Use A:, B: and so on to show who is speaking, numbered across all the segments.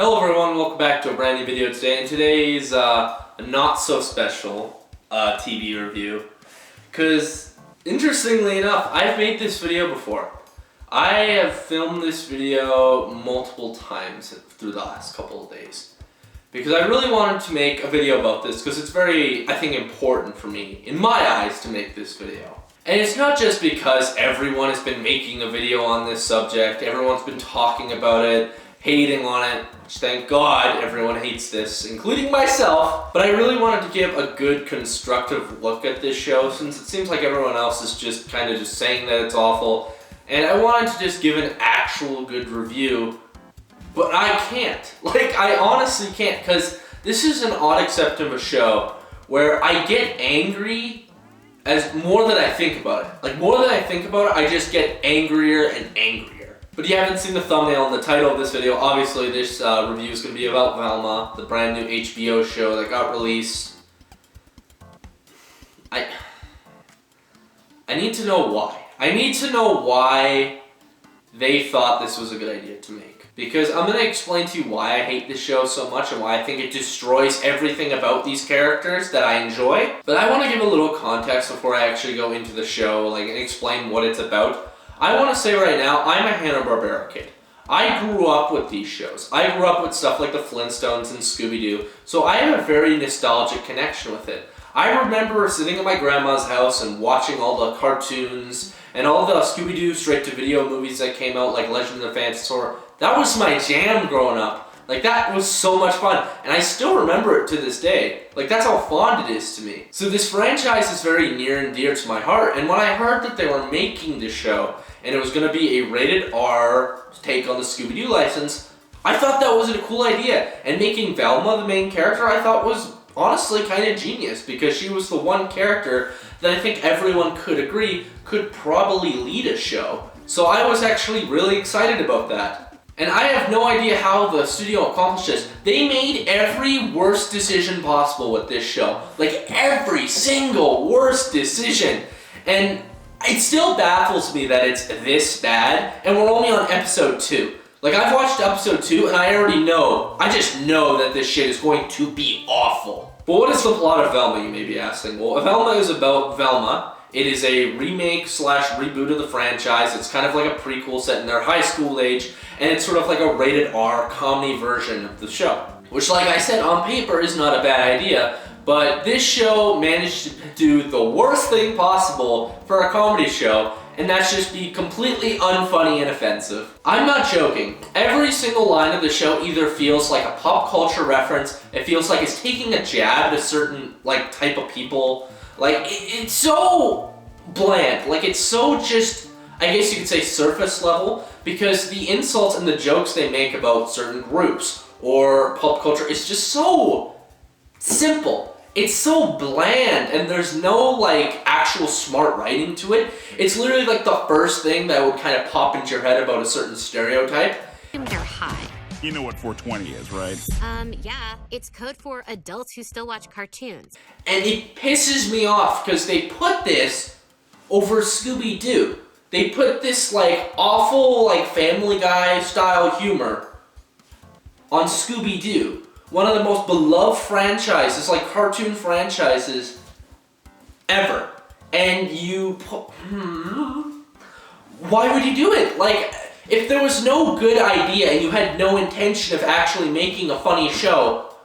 A: Hello everyone, welcome back to a brand new video today, and today's a not so special TV review, because interestingly enough, I've made this video before. I have filmed this video multiple times through the last couple of days, because I really wanted to make a video about this, because it's very, I think, important for me, in my eyes, to make this video. And it's not just because everyone has been making a video on this subject, everyone's been talking about it, hating on it, which thank God everyone hates this, including myself, but I really wanted to give a good constructive look at this show since it seems like everyone else is just kind of just saying that it's awful, and I wanted to just give an actual good review, but I can't. Like, I honestly can't, because this is an odd accept of a show where I get angry as more than I think about it. Like, more than I think about it, I just get angrier and angrier. But if you haven't seen the thumbnail and the title of this video, obviously this review is going to be about Velma, the brand new HBO show that got released. I need to know why. I need to know why they thought this was a good idea to make. Because I'm going to explain to you why I hate this show so much and why I think it destroys everything about these characters that I enjoy. But I want to give a little context before I actually go into the show, and explain what it's about. I want to say right now, I'm a Hanna-Barbera kid. I grew up with these shows. I grew up with stuff like the Flintstones and Scooby-Doo, so I have a very nostalgic connection with it. I remember sitting at my grandma's house and watching all the cartoons and all the Scooby-Doo straight-to-video movies that came out, like Legend of the Phantasor. That was my jam growing up. Like, that was so much fun, and I still remember it to this day. Like, that's how fond it is to me. So this franchise is very near and dear to my heart, and when I heard that they were making this show, and it was going to be a rated R take on the Scooby-Doo license, I thought that was a cool idea. And making Velma the main character, I thought was honestly kind of genius, because she was the one character that I think everyone could agree could probably lead a show. So I was actually really excited about that. And I have no idea how the studio accomplished this. They made every worst decision possible with this show. Like, every single worst decision. And it still baffles me that it's this bad, and we're only on episode 2. Like, I've watched episode 2, and I just know that this shit is going to be awful. But what is the plot of Velma, you may be asking? Well, Velma is about Velma. It is a remake / reboot of the franchise. It's kind of like a prequel set in their high school age, and it's sort of like a rated R comedy version of the show. Which, like I said, on paper is not a bad idea, but this show managed to do the worst thing possible for a comedy show, and that's just be completely unfunny and offensive. I'm not joking. Every single line of the show either feels like a pop culture reference, it feels like it's taking a jab at a certain, type of people. Like, it's so bland. Like, it's so just, I guess you could say, surface level, because the insults and the jokes they make about certain groups or pop culture is just so simple. It's so bland, and there's no, actual smart writing to it. It's literally, the first thing that would kind of pop into your head about a certain stereotype.
B: They're high.
C: You know what 420 is, right?
B: Yeah. It's code for adults who still watch cartoons.
A: And it pisses me off, because they put this over Scooby-Doo. They put this, awful, Family Guy style humor on Scooby-Doo. One of the most beloved franchises, cartoon franchises, ever. And you put... Why would you do it? If there was no good idea and you had no intention of actually making a funny show,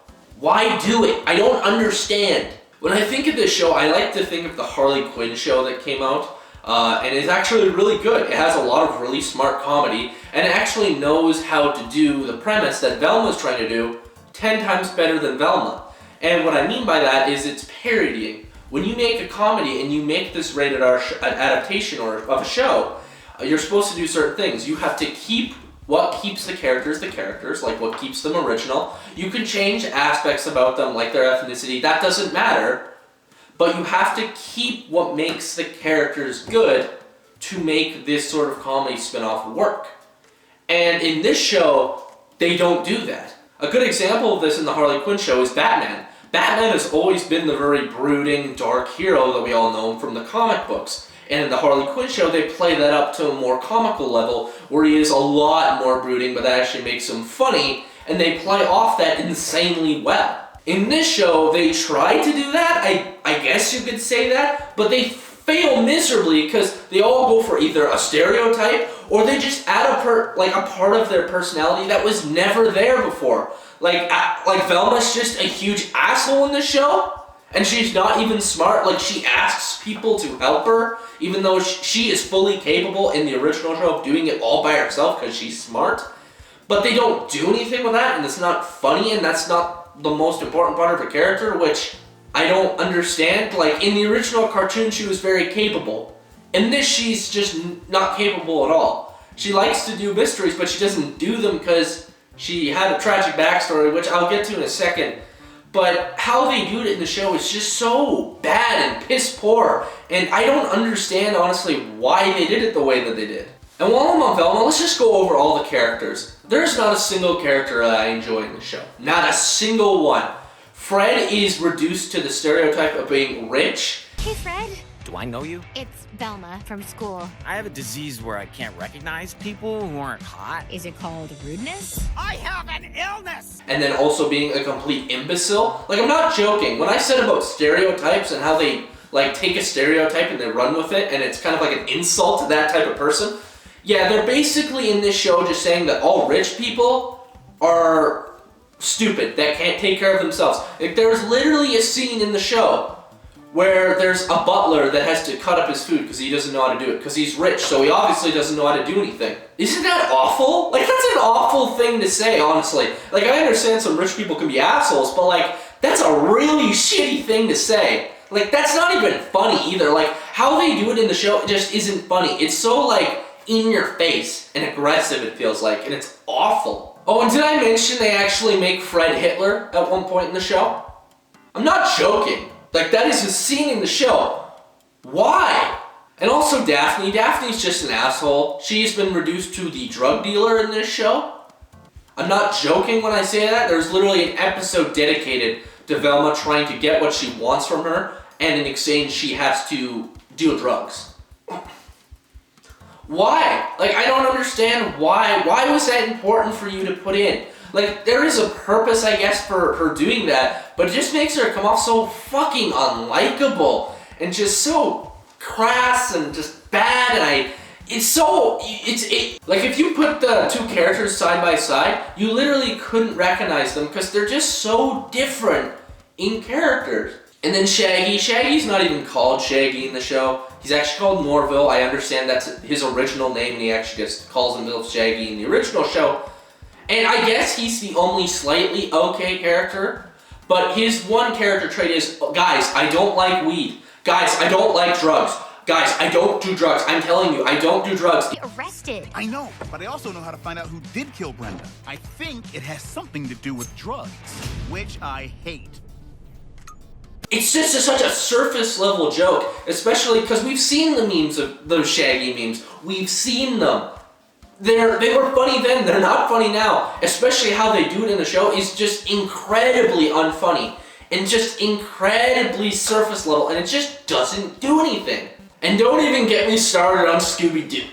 A: why do it? I don't understand. When I think of this show, I like to think of the Harley Quinn show that came out, and it's actually really good. It has a lot of really smart comedy, and it actually knows how to do the premise that Velma's trying to do 10 times better than Velma. And what I mean by that is it's parodying. When you make a comedy and you make this rated R adaptation of a show, you're supposed to do certain things. You have to keep what keeps the characters, like what keeps them original. You can change aspects about them, like their ethnicity, that doesn't matter. But you have to keep what makes the characters good to make this sort of comedy spin-off work. And in this show, they don't do that. A good example of this in the Harley Quinn show is Batman. Batman has always been the very brooding, dark hero that we all know from the comic books. And in the Harley Quinn show, they play that up to a more comical level, where he is a lot more brooding, but that actually makes him funny, and they play off that insanely well. In this show, they try to do that, I guess you could say that, but they fail miserably because they all go for either a stereotype or they just add a part of their personality that was never there before. Like Velma's just a huge asshole in the show, and she's not even smart. Like, she asks people to help her, even though she is fully capable in the original show of doing it all by herself because she's smart. But they don't do anything with that, and it's not funny, and that's not the most important part of her character, which I don't understand. Like, in the original cartoon, she was very capable. In this, she's just not capable at all. She likes to do mysteries, but she doesn't do them because she had a tragic backstory, which I'll get to in a second. But how they do it in the show is just so bad and piss poor, and I don't understand, honestly, why they did it the way that they did. And while I'm on Velma, let's just go over all the characters. There's not a single character that I enjoy in the show. Not a single one. Fred is reduced to the stereotype of being rich.
B: Hey, Fred.
D: Do I know you?
B: It's Velma from school.
D: I have a disease where I can't recognize people who aren't hot.
B: Is it called rudeness?
D: I have an illness!
A: And then also being a complete imbecile. Like, I'm not joking. When I said about stereotypes and how they, like, take a stereotype and they run with it, and it's kind of like an insult to that type of person. Yeah, they're basically in this show just saying that all rich people are stupid, that can't take care of themselves. Like, there's literally a scene in the show where there's a butler that has to cut up his food because he doesn't know how to do it, because he's rich, so he obviously doesn't know how to do anything. Isn't that awful? Like, that's an awful thing to say, honestly. Like, I understand some rich people can be assholes, but, like, that's a really shitty thing to say. Like, that's not even funny either. Like, how they do it in the show just isn't funny. It's so, like, in your face and aggressive, it feels like, and it's awful. Oh, and did I mention they actually make Fred Hitler at one point in the show? I'm not joking. Like, that is a scene in the show. Why? And also Daphne. Daphne's just an asshole. She's been reduced to the drug dealer in this show. I'm not joking when I say that. There's literally an episode dedicated to Velma trying to get what she wants from her, and in exchange she has to deal drugs. Why? Like, I don't understand why. Why was that important for you to put in? Like, there is a purpose, I guess, for her doing that, but it just makes her come off so fucking unlikable and just so crass and just bad, and like, if you put the two characters side by side, you literally couldn't recognize them because they're just so different in characters. And then Shaggy. Shaggy's not even called Shaggy in the show. He's actually called Norville. I understand that's his original name, and he actually just calls himself Shaggy in the original show. And I guess he's the only slightly okay character, but his one character trait is, guys, I don't like weed. Guys, I don't like drugs. Guys, I don't do drugs. I'm telling you, I don't do drugs.
B: Be arrested.
C: I know, but I also know how to find out who did kill Brenda. I think it has something to do with drugs, which I hate.
A: It's just such a surface level joke, especially because we've seen the memes of those Shaggy memes. We've seen them. They were funny then, they're not funny now. Especially how they do it in the show is just incredibly unfunny and just incredibly surface level, and it just doesn't do anything. And don't even get me started on Scooby-Doo.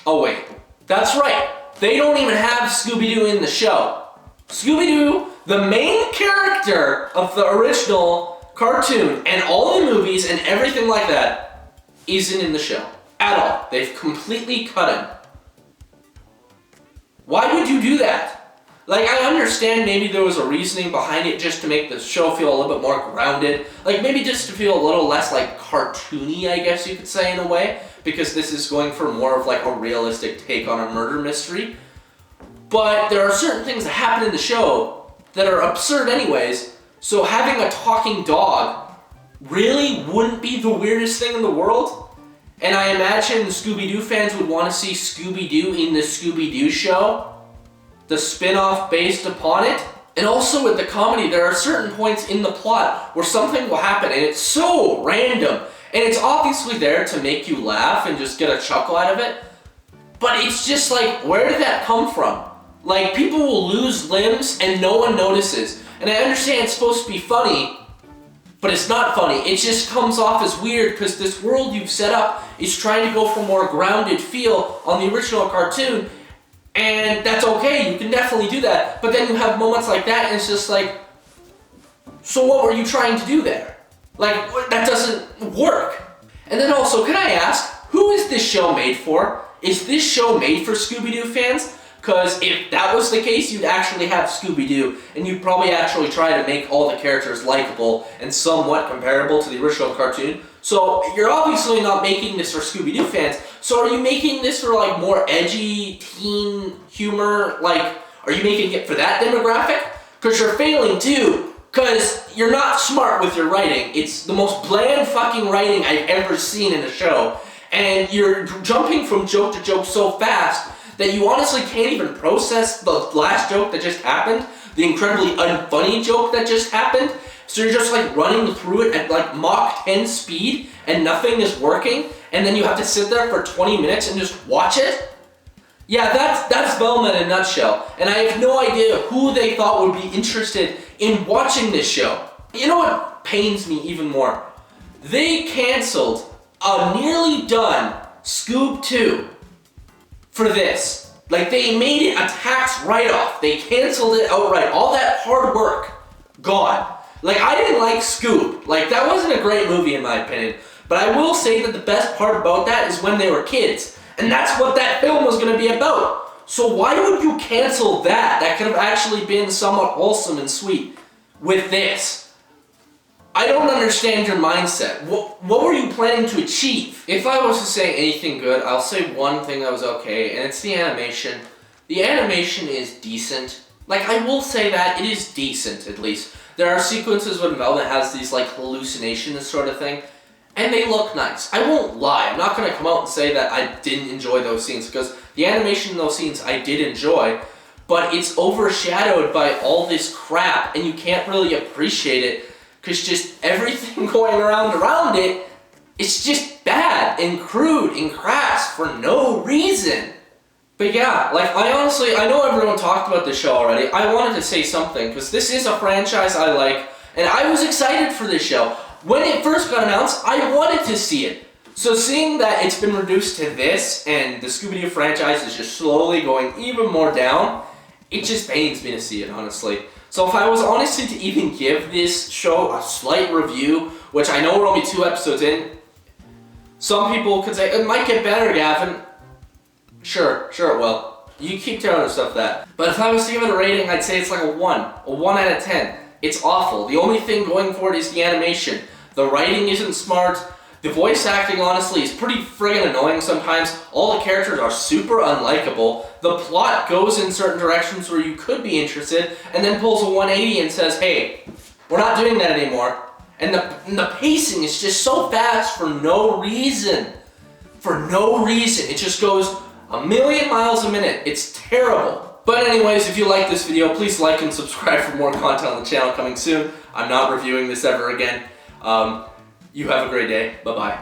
A: Oh wait, that's right. They don't even have Scooby-Doo in the show. Scooby-Doo, the main character of the original cartoon and all the movies and everything like that, isn't in the show at all. They've completely cut him. Why would you do that? Like, I understand maybe there was a reasoning behind it just to make the show feel a little bit more grounded. Like, maybe just to feel a little less, like, cartoony, I guess you could say, in a way. Because this is going for more of, like, a realistic take on a murder mystery. But there are certain things that happen in the show that are absurd anyways, so having a talking dog really wouldn't be the weirdest thing in the world. And I imagine Scooby-Doo fans would want to see Scooby-Doo in the Scooby-Doo show, the spin-off based upon it. And also with the comedy, there are certain points in the plot where something will happen and it's so random, and it's obviously there to make you laugh and just get a chuckle out of it. But it's just like, where did that come from? Like, people will lose limbs and no one notices. And I understand it's supposed to be funny, but it's not funny. It just comes off as weird because this world you've set up is trying to go for a more grounded feel on the original cartoon, And that's okay, you can definitely do that. But then you have moments like that and it's just like, so what were you trying to do there? Like, that doesn't work. And then also, can I ask, who is this show made for? Is this show made for Scooby-Doo fans? Because if that was the case, you'd actually have Scooby-Doo, and you'd probably actually try to make all the characters likable and somewhat comparable to the original cartoon. So you're obviously not making this for Scooby-Doo fans. So are you making this for like more edgy teen humor? Like, are you making it for that demographic? Because you're failing too. Because you're not smart with your writing. It's the most bland fucking writing I've ever seen in a show. And you're jumping from joke to joke so fast that you honestly can't even process the last joke that just happened, the incredibly unfunny joke that just happened. So you're just like running through it at like Mach 10 speed and nothing is working, and then you have to sit there for 20 minutes and just watch it? Yeah, that's Velma in a nutshell, and I have no idea who they thought would be interested in watching this show. You know what pains me even more? They canceled a nearly done Scoob 2 for this. Like, they made it a tax write-off. They canceled it outright. All that hard work, gone. Like, I didn't like Scoob. Like, that wasn't a great movie in my opinion. But I will say that the best part about that is when they were kids. And that's what that film was going to be about. So why would you cancel that? That could have actually been somewhat wholesome and sweet with this. I don't understand your mindset. What were you planning to achieve? If I was to say anything good, I'll say one thing that was okay, and it's the animation. The animation is decent. Like, I will say that, it is decent, at least. There are sequences when Velma has these, like, hallucinations sort of thing, and they look nice. I won't lie. I'm not going to come out and say that I didn't enjoy those scenes, because the animation in those scenes I did enjoy, but it's overshadowed by all this crap, and you can't really appreciate it, because just everything going around it, it's just bad and crude and crass for no reason. But yeah, like, I know everyone talked about the show already. I wanted to say something, because this is a franchise I like, and I was excited for this show. When it first got announced, I wanted to see it. So seeing that it's been reduced to this, and the Scooby-Doo franchise is just slowly going even more down, it just pains me to see it, honestly. So if I was honestly to even give this show a slight review, which I know we're only 2 episodes in, some people could say, it might get better, Gavin. Sure it will. You keep telling yourself that. But if I was to give it a rating, I'd say it's like a 1 out of 10. It's awful. The only thing going for it is the animation. The writing isn't smart. The voice acting, honestly, is pretty friggin' annoying sometimes. All the characters are super unlikable. The plot goes in certain directions where you could be interested, and then pulls a 180 and says, hey, we're not doing that anymore. And the pacing is just so fast for no reason. For no reason. It just goes a million miles a minute. It's terrible. But anyways, if you like this video, please like and subscribe for more content on the channel coming soon. I'm not reviewing this ever again. You have a great day. Bye-bye.